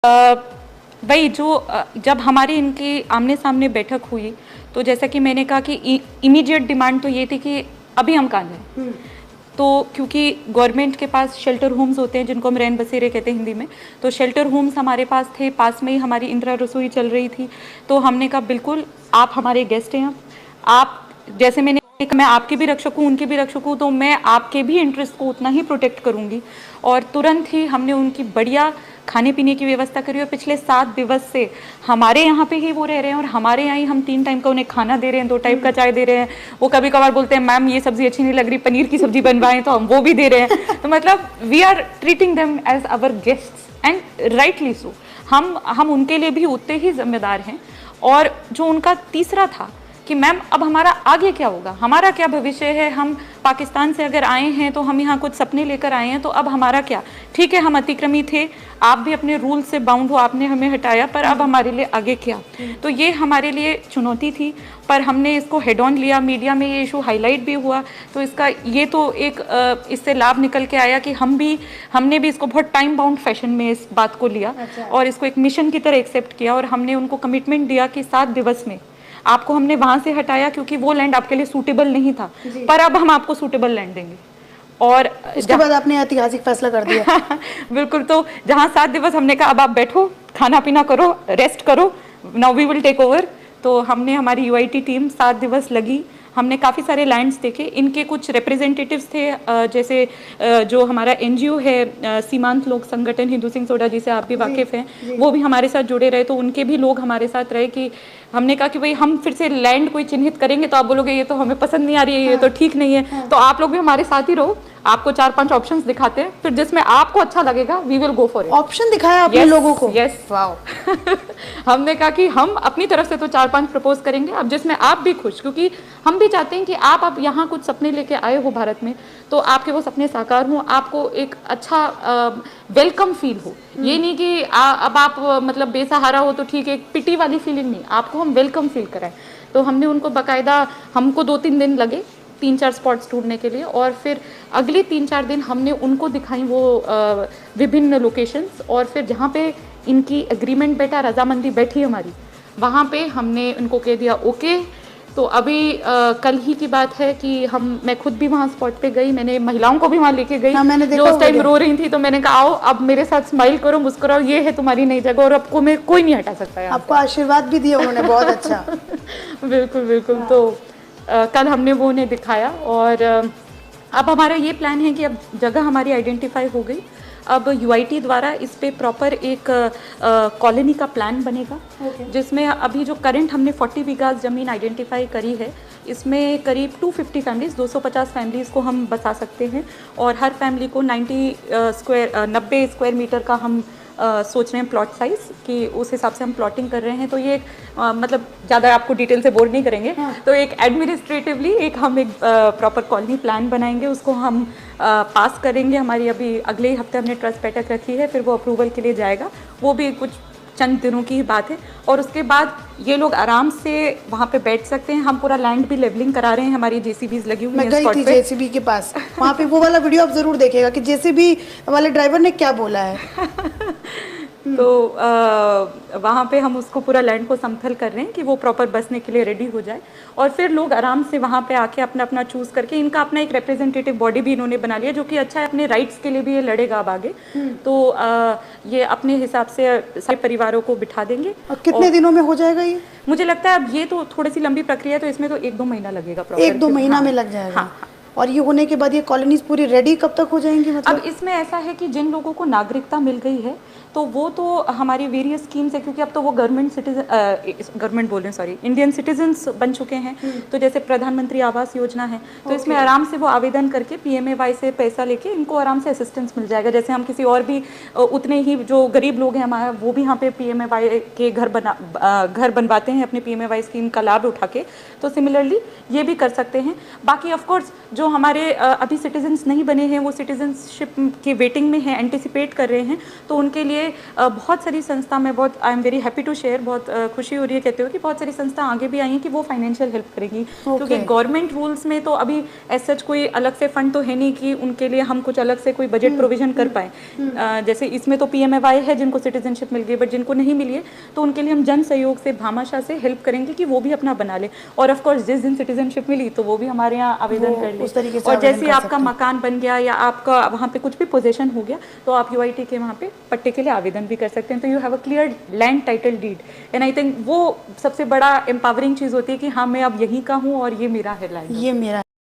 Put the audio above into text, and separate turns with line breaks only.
वही जो जब हमारी इनकी आमने सामने बैठक हुई तो जैसा कि मैंने कहा कि इमीडिएट डिमांड तो ये थी कि अभी हम कहाँ जाएं। तो क्योंकि गवर्नमेंट के पास शेल्टर होम्स होते हैं जिनको हम रैन बसेरे कहते हैं हिंदी में, तो शेल्टर होम्स हमारे पास थे, पास में ही हमारी इंदिरा रसोई चल रही थी। तो हमने कहा बिल्कुल आप हमारे गेस्ट हैं, आप जैसे मैंने मैं आपके भी रक्षक हूँ उनके भी रक्षक हूँ, तो मैं आपके भी इंटरेस्ट को उतना ही प्रोटेक्ट करूँगी। और तुरंत ही हमने उनकी बढ़िया खाने पीने की व्यवस्था करी और पिछले 7 दिवस से हमारे यहाँ पे ही वो रह रहे हैं और हमारे यहाँ ही हम 3 टाइम का उन्हें खाना दे रहे हैं, 2 टाइप का चाय दे रहे हैं। वो कभी कभार बोलते हैं मैम ये सब्जी अच्छी नहीं लग रही, पनीर की सब्जी बनवाएं, तो हम वो भी दे रहे हैं। तो मतलब we are treating them as our guests and rightly so. हम उनके लिए भी उतने ही जिम्मेदार हैं। और जो उनका तीसरा था कि मैम अब हमारा आगे क्या होगा, हमारा क्या भविष्य है, हम पाकिस्तान से अगर आए हैं तो हम यहाँ कुछ सपने लेकर आए हैं, तो अब हमारा क्या। ठीक है हम अतिक्रमी थे, आप भी अपने रूल से बाउंड हो, आपने हमें हटाया, पर अब हमारे लिए आगे क्या। तो ये हमारे लिए चुनौती थी, पर हमने इसको हेड ऑन लिया। मीडिया में ये इशू हाईलाइट भी हुआ, तो इसका ये तो एक इससे लाभ निकल के आया कि हमने भी इसको बहुत टाइम बाउंड फैशन में इस बात को लिया और इसको एक मिशन की तरह एक्सेप्ट किया। और हमने उनको कमिटमेंट दिया कि 7 दिवस में आपको हमने वहां से हटाया क्योंकि वो लैंड आपके लिए सूटेबल नहीं था, पर अब हम आपको सूटेबल लैंड देंगे। और
उसके बाद आपने ऐतिहासिक फैसला कर दिया।
बिल्कुल। तो जहां 7 दिवस हमने कहा अब आप बैठो, खाना पीना करो, रेस्ट करो, now we will take over. तो हमने हमारी यूआईटी टीम 7 दिवस लगी, हमने काफ़ी सारे लैंड्स देखे। इनके कुछ रिप्रेजेंटेटिव्स थे, जैसे जो हमारा एनजीओ है सीमांत लोक संगठन हिंदू सिंह सोडा, जिसे आप भी वाकिफ हैं, वो भी हमारे साथ जुड़े रहे। तो उनके भी लोग हमारे साथ रहे कि हमने कहा कि भाई हम फिर से लैंड कोई चिन्हित करेंगे तो आप बोलोगे ये तो हमें पसंद नहीं आ रही है, ये तो ठीक नहीं है, तो आप लोग भी हमारे साथ ही रहो, आपको 4-5 ऑप्शंस दिखाते हैं, फिर जिसमें आपको अच्छा लगेगा we will go for it.
Option दिखाया आपने लोगों को?
Yes, wow. हमने कहा कि हम अपनी तरफ से तो 4-5 प्रपोज करेंगे, अब जिसमें आप भी खुश, क्योंकि हम भी चाहते हैं कि आप अब यहाँ कुछ सपने लेके आए हो भारत में, तो आपके वो सपने साकार हों, आपको एक अच्छा वेलकम फील हो। ये नहीं कि अब आप मतलब बेसहारा हो तो ठीक है, एक पिटी वाली फीलिंग नहीं, आपको हम वेलकम फील कराएं। तो हमने उनको बाकायदा, हमको 2-3 दिन लगे 3-4 स्पॉट्स ढूंढने के लिए, और फिर अगले 3-4 दिन हमने उनको दिखाई वो विभिन्न लोकेशंस। और फिर जहाँ पे इनकी एग्रीमेंट बैठा, रजामंदी बैठी हमारी, वहाँ पे हमने उनको कह दिया ओके। तो अभी कल ही की बात है कि मैं खुद भी वहाँ स्पॉट पे गई, मैंने महिलाओं को भी वहाँ लेके गई।
मैंने
जो उस टाइम रो रही थी, तो मैंने कहा आओ अब मेरे साथ स्माइल करो, मुस्कुराओ, ये है तुम्हारी नई जगह और आपको मैं कोई नहीं हटा सकता है।
आपको आशीर्वाद भी दिया उन्होंने, बहुत अच्छा।
बिल्कुल बिल्कुल। तो कल हमने वो उन्हें दिखाया। और अब हमारा ये प्लान है कि अब जगह हमारी आइडेंटिफाई हो गई, अब यूआईटी द्वारा इस पे प्रॉपर एक कॉलोनी का प्लान बनेगा, जिसमें अभी जो करंट हमने 40 बीघास ज़मीन आइडेंटिफाई करी है, इसमें करीब 250 फैमिलीज़, 250 फैमिलीज़ को हम बसा सकते हैं। और हर फैमिली को 90 स्क्वायर मीटर का हम सोच रहे हैं प्लॉट साइज़, कि उस हिसाब से हम प्लॉटिंग कर रहे हैं। तो ये मतलब ज़्यादा आपको डिटेल से बोर नहीं करेंगे। तो एक एडमिनिस्ट्रेटिवली हम एक प्रॉपर कॉलोनी प्लान बनाएंगे, उसको हम पास करेंगे। हमारी अभी अगले हफ्ते हमने ट्रस्ट बैठक रखी है, फिर वो अप्रूवल के लिए जाएगा, वो भी कुछ चंद दिनों की ही बात है। और उसके बाद ये लोग आराम से वहाँ पे बैठ सकते हैं। हम पूरा लैंड भी लेवलिंग करा रहे हैं, हमारी जेसीबीज लगी हुई हैं स्पॉट पे।
जेसीबी के पास वहाँ पे वो वाला वीडियो आप जरूर देखिएगा कि जेसीबी वाले ड्राइवर ने क्या बोला है।
तो वहाँ पे हम उसको पूरा लैंड को समतल कर रहे हैं कि वो प्रॉपर बसने के लिए रेडी हो जाए, और फिर लोग आराम से वहाँ पे आके अपना अपना चूज़ करके, इनका अपना एक रिप्रेजेंटेटिव बॉडी भी इन्होंने बना लिया, जो कि अच्छा है, अपने राइट्स के लिए भी ये लड़ेगा अब आगे। तो ये अपने हिसाब से सारे परिवारों को बिठा देंगे।
और कितने दिनों में हो जाएगा ये?
मुझे लगता है अब ये तो थोड़ी सी लंबी प्रक्रिया है, तो इसमें तो 1-2 महीना लगेगा।
1-2 महीना में लग जाएगा।
हाँ।
और ये होने के बाद ये कॉलोनीज पूरी रेडी कब तक हो जाएंगी? मतलब
अब इसमें ऐसा है कि जिन लोगों को नागरिकता मिल गई है, तो वो तो हमारी वेरियस स्कीम्स है, क्योंकि अब तो वो गवर्नमेंट बोल रहे हैं, सॉरी, इंडियन सिटीजन्स बन चुके हैं। तो जैसे प्रधानमंत्री आवास योजना है, तो इसमें आराम से वो आवेदन करके पीएमएवाई से पैसा लेके इनको आराम से असिस्टेंस मिल जाएगा। जैसे हम किसी और भी उतने ही जो गरीब लोग हैं हमारे, वो भी यहाँ पे पीएमएवाई के घर बनवाते हैं अपने पीएमएवाई स्कीम का लाभ उठा के, तो सिमिलरली ये भी कर सकते हैं। बाकी ऑफकोर्स जो हमारे अभी सिटीजन्स नहीं बने हैं, वो सिटीजनशिप के वेटिंग में हैं, एंटिसिपेट कर रहे हैं, तो उनके लिए बहुत सारी संस्था में बहुत I am very happy to share, बहुत खुशी हो रही है कहते हुए कि बहुत सारी संस्था आगे भी आई हैं कि वो फाइनेंशियल हेल्प करेंगी। क्योंकि गवर्नमेंट रूल्स में तो अभी एज सच कोई अलग से फंड तो है नहीं कि उनके लिए हम कुछ अलग से कोई बजट प्रोविजन कर पाए। जैसे इसमें तो PMAY है जिनको सिटीजनशिप मिल गई, बट जिनको नहीं मिली है तो उनके लिए हम जन सहयोग से भामाशाह से हेल्प करेंगे कि वो भी अपना बना ले। और ऑफ कोर्स जिस दिन सिटीजनशिप मिली तो वो भी हमारे यहाँ आवेदन कर ले।
उस तरीके से
और जैसे आपका मकान बन गया या आपका वहाँ पे कुछ भी पोजीशन हो गया तो आप UIT के वहाँ पे पट्टे के लिए आवेदन भी कर सकते हैं। तो you have a clear land title deed, and I think वो सबसे बड़ा एम्पावरिंग चीज़ होती है कि हाँ मैं अब यहीं का हूँ और ये मेरा है लैंड,
ये मेरा